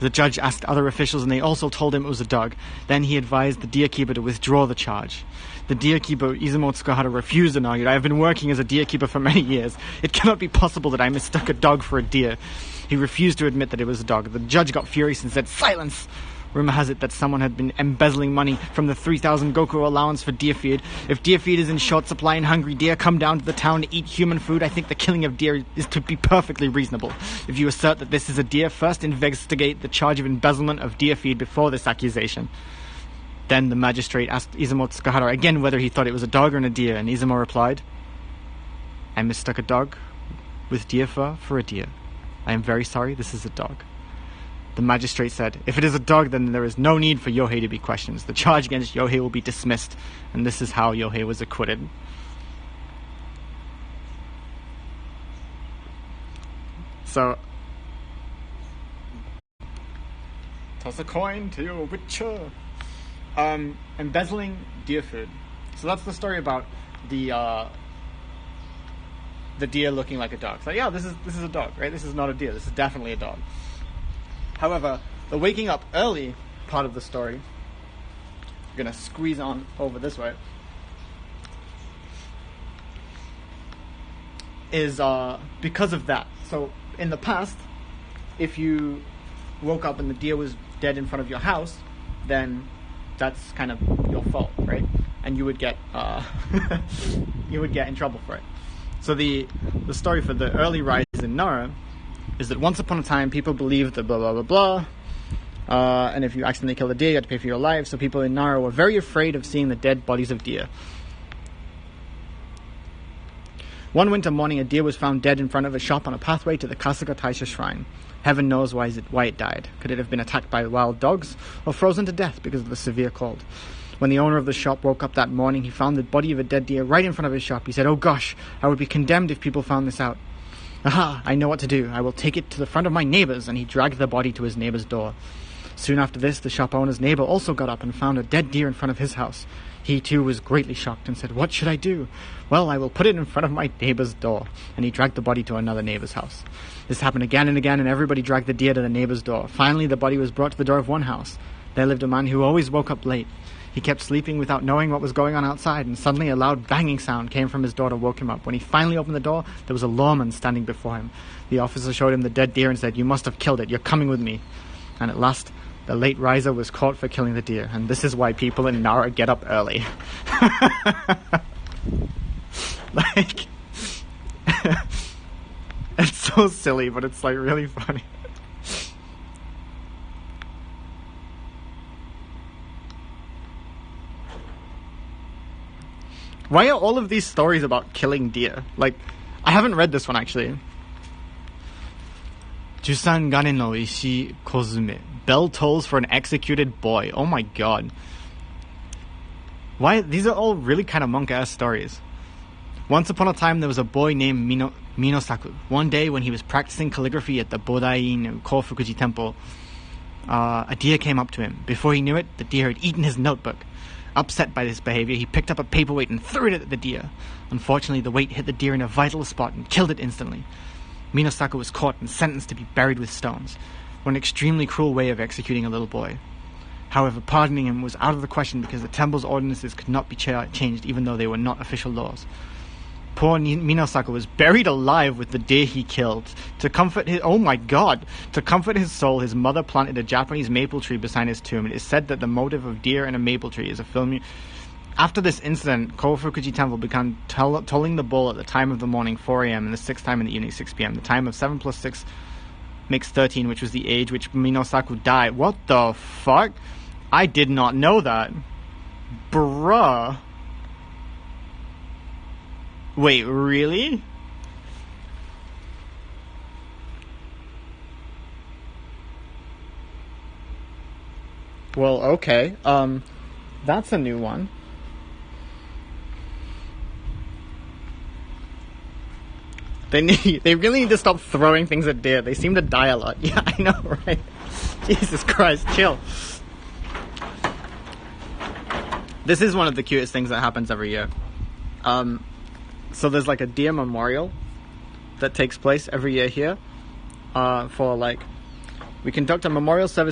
The judge asked other officials, and they also told him it was a dog. Then he advised the deer keeper to withdraw the charge. The deer keeper, Izumo Tsukuhara, refused and argued, "I have been working as a deer keeper for many years. It cannot be possible that I mistook a dog for a deer." He refused to admit that it was a dog. The judge got furious and said, "Silence! Rumor has it that someone had been embezzling money from the 3,000 Goku allowance for deer feed. If deer feed is in short supply and hungry deer come down to the town to eat human food, I think the killing of deer is to be perfectly reasonable. If you assert that this is a deer, first investigate the charge of embezzlement of deer feed before this accusation." Then the magistrate asked Izumo Tsukuhara again whether he thought it was a dog or a deer, and Izumo replied, "I mistook a dog with deer fur for a deer. I am very sorry, this is a dog." The magistrate said, "If it is a dog, then there is no need for Yohei to be questioned. The charge against Yohei will be dismissed," and this is how Yohei was acquitted. So, toss a coin to your witcher. Embezzling deer food. So that's the story about the deer looking like a dog. So yeah, this is a dog, right? This is not a deer. This is definitely a dog. However, the waking up early part of the story, I'm going to squeeze on over this way, is because of that. So in the past, if you woke up and the deer was dead in front of your house, then that's kind of your fault, right? And you would get in trouble for it. So the story for the early rise in Nara is that once upon a time, people believed that blah, blah, blah, blah, and if you accidentally kill a deer, you had to pay for your life. So people in Nara were very afraid of seeing the dead bodies of deer. One winter morning, a deer was found dead in front of a shop on a pathway to the Kasuga Taisha shrine. Heaven knows why it died. Could it have been attacked by wild dogs, or frozen to death because of the severe cold? When the owner of the shop woke up that morning, he found the body of a dead deer right in front of his shop. He said, "Oh gosh, I would be condemned if people found this out. Aha, I know what to do. I will take it to the front of my neighbor's," and he dragged the body to his neighbor's door. Soon after this, the shop owner's neighbor also got up and found a dead deer in front of his house. He too was greatly shocked and said, "What should I do?" "Well, I will put it in front of my neighbor's door," and he dragged the body to another neighbor's house. This happened again and again, and everybody dragged the deer to the neighbor's door. Finally, the body was brought to the door of one house. There lived a man who always woke up late. He kept sleeping without knowing what was going on outside, and suddenly a loud banging sound came from his door to woke him up. When he finally opened the door, there was a lawman standing before him. The officer showed him the dead deer and said, "You must have killed it. You're coming with me." And at last, the late riser was caught for killing the deer, and this is why people in Nara get up early. Like, it's so silly, but it's like really funny. Why are all of these stories about killing deer? Like, I haven't read this one actually. Jusan Gane no Ishi Kozume. Bell tolls for an executed boy. Oh my god. Why? These are all really kind of monk-ass stories. Once upon a time, there was a boy named Minosaku. One day, when he was practicing calligraphy at the Bodai-in Kofukuji temple, a deer came up to him. Before he knew it, the deer had eaten his notebook. Upset by this behavior, he picked up a paperweight and threw it at the deer. Unfortunately, the weight hit the deer in a vital spot and killed it instantly. Minosaku was caught and sentenced to be buried with stones. What an extremely cruel way of executing a little boy. However, pardoning him was out of the question because the temple's ordinances could not be changed even though they were not official laws. Poor Minosaku was buried alive with the deer he killed. To comfort his soul, his mother planted a Japanese maple tree beside his tomb. It is said that the motive of deer and a maple tree is a film. After this incident, Kofukuji Temple began tolling the bell at the time of the morning, 4 a.m., and the sixth time in the evening, 6 p.m. The time of 7 plus 6 makes 13, which was the age which Minosaku died. What the fuck? I did not know that. Bruh. Wait, really? Well, okay. That's a new one. They really need to stop throwing things at deer. They seem to die a lot. Yeah, I know, right? Jesus Christ, chill. This is one of the cutest things that happens every year. So there's like a deer memorial that takes place every year here, for like We conduct a memorial service